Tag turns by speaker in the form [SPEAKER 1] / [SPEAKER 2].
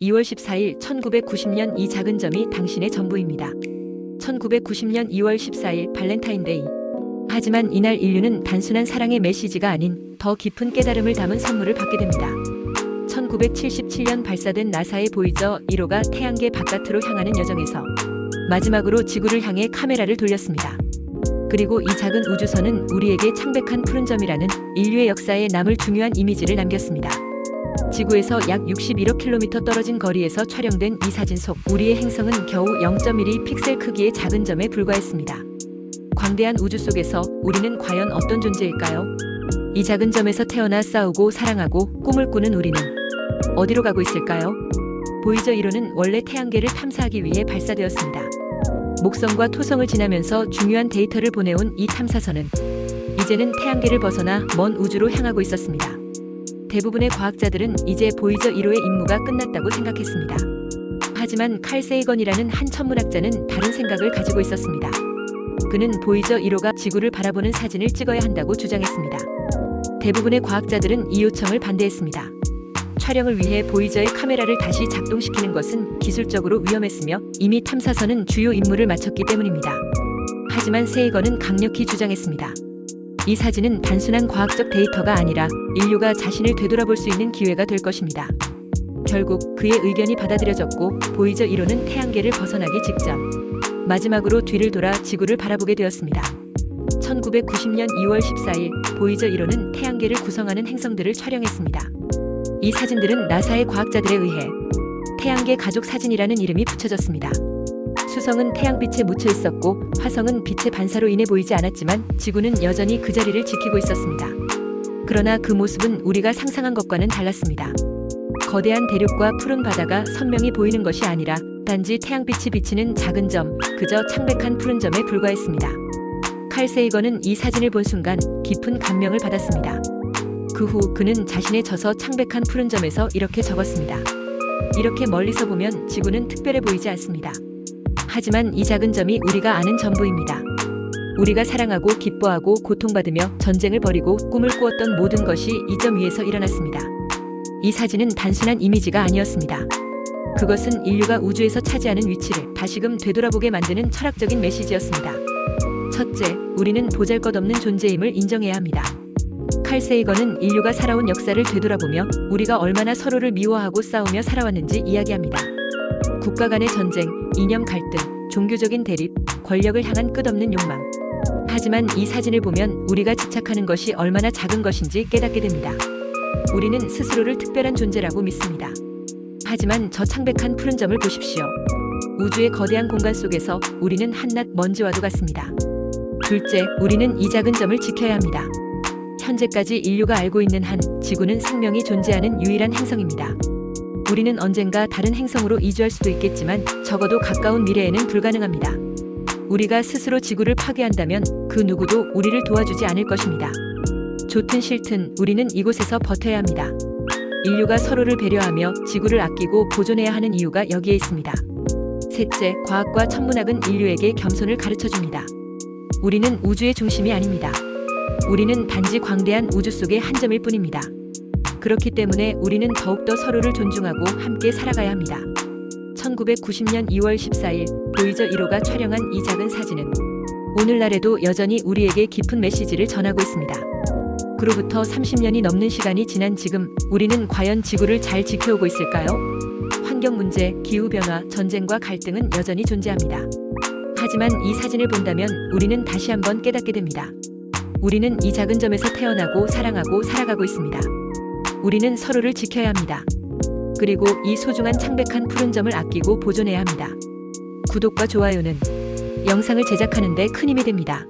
[SPEAKER 1] 2월 14일 1990년 이 작은 점이 당신의 전부입니다. 1990년 2월 14일 발렌타인데이. 하지만 이날 인류는 단순한 사랑의 메시지가 아닌 더 깊은 깨달음을 담은 선물을 받게 됩니다. 1977년 발사된 나사의 보이저 1호가 태양계 바깥으로 향하는 여정에서 마지막으로 지구를 향해 카메라를 돌렸습니다. 그리고 이 작은 우주선은 우리에게 창백한 푸른 점이라는 인류의 역사에 남을 중요한 이미지를 남겼습니다. 지구에서 약 61억 킬로미터 떨어진 거리에서 촬영된 이 사진 속 우리의 행성은 겨우 0.1 픽셀 크기의 작은 점에 불과했습니다. 광대한 우주 속에서 우리는 과연 어떤 존재일까요? 이 작은 점에서 태어나 싸우고 사랑하고 꿈을 꾸는 우리는 어디로 가고 있을까요? 보이저 1호는 원래 태양계를 탐사하기 위해 발사되었습니다. 목성과 토성을 지나면서 중요한 데이터를 보내온 이 탐사선은 이제는 태양계를 벗어나 먼 우주로 향하고 있었습니다. 대부분의 과학자들은 이제 보이저 1호의 임무가 끝났다고 생각했습니다. 하지만 칼 세이건이라는 한 천문학자는 다른 생각을 가지고 있었습니다. 그는 보이저 1호가 지구를 바라보는 사진을 찍어야 한다고 주장했습니다. 대부분의 과학자들은 이 요청을 반대했습니다. 촬영을 위해 보이저의 카메라를 다시 작동시키는 것은 기술적으로 위험했으며 이미 탐사선은 주요 임무를 마쳤기 때문입니다. 하지만 세이건은 강력히 주장했습니다. 이 사진은 단순한 과학적 데이터가 아니라 인류가 자신을 되돌아볼 수 있는 기회가 될 것입니다. 결국 그의 의견이 받아들여졌고 보이저 1호는 태양계를 벗어나기 직전 마지막으로 뒤를 돌아 지구를 바라보게 되었습니다. 1990년 2월 14일 보이저 1호는 태양계를 구성하는 행성들을 촬영했습니다. 이 사진들은 나사의 과학자들에 의해 태양계 가족 사진이라는 이름이 붙여졌습니다. 수성은 태양빛에 묻혀 있었고 화성은 빛의 반사로 인해 보이지 않았지만 지구는 여전히 그 자리를 지키고 있었습니다. 그러나 그 모습은 우리가 상상한 것과는 달랐습니다. 거대한 대륙과 푸른 바다가 선명히 보이는 것이 아니라 단지 태양빛이 비치는 작은 점, 그저 창백한 푸른 점에 불과했습니다. 칼 세이건은 이 사진을 본 순간 깊은 감명을 받았습니다. 그 후 그는 자신의 저서 창백한 푸른 점에서 이렇게 적었습니다. 이렇게 멀리서 보면 지구는 특별해 보이지 않습니다. 하지만 이 작은 점이 우리가 아는 전부입니다. 우리가 사랑하고 기뻐하고 고통받으며 전쟁을 벌이고 꿈을 꾸었던 모든 것이 이 점 위에서 일어났습니다. 이 사진은 단순한 이미지가 아니었습니다. 그것은 인류가 우주에서 차지하는 위치를 다시금 되돌아보게 만드는 철학적인 메시지였습니다. 첫째, 우리는 보잘것없는 존재임을 인정해야 합니다. 칼 세이건은 인류가 살아온 역사를 되돌아보며 우리가 얼마나 서로를 미워하고 싸우며 살아왔는지 이야기합니다. 국가 간의 전쟁, 이념 갈등, 종교적인 대립, 권력을 향한 끝없는 욕망. 하지만 이 사진을 보면 우리가 집착하는 것이 얼마나 작은 것인지 깨닫게 됩니다. 우리는 스스로를 특별한 존재라고 믿습니다. 하지만 저 창백한 푸른 점을 보십시오. 우주의 거대한 공간 속에서 우리는 한낱 먼지와도 같습니다. 둘째, 우리는 이 작은 점을 지켜야 합니다. 현재까지 인류가 알고 있는 한, 지구는 생명이 존재하는 유일한 행성입니다. 우리는 언젠가 다른 행성으로 이주할 수도 있겠지만 적어도 가까운 미래에는 불가능합니다. 우리가 스스로 지구를 파괴한다면 그 누구도 우리를 도와주지 않을 것입니다. 좋든 싫든 우리는 이곳에서 버텨야 합니다. 인류가 서로를 배려하며 지구를 아끼고 보존해야 하는 이유가 여기에 있습니다. 셋째, 과학과 천문학은 인류에게 겸손을 가르쳐줍니다. 우리는 우주의 중심이 아닙니다. 우리는 단지 광대한 우주 속의 한 점일 뿐입니다. 그렇기 때문에 우리는 더욱더 서로를 존중하고 함께 살아가야 합니다. 1990년 2월 14일 보이저 1호가 촬영한 이 작은 사진은 오늘날에도 여전히 우리에게 깊은 메시지를 전하고 있습니다. 그로부터 30년이 넘는 시간이 지난 지금 우리는 과연 지구를 잘 지켜오고 있을까요? 환경 문제, 기후변화, 전쟁과 갈등은 여전히 존재합니다. 하지만 이 사진을 본다면 우리는 다시 한번 깨닫게 됩니다. 우리는 이 작은 점에서 태어나고 사랑하고 살아가고 있습니다. 우리는 서로를 지켜야 합니다. 그리고 이 소중한 창백한 푸른 점을 아끼고 보존해야 합니다. 구독과 좋아요는 영상을 제작하는 데 큰 힘이 됩니다.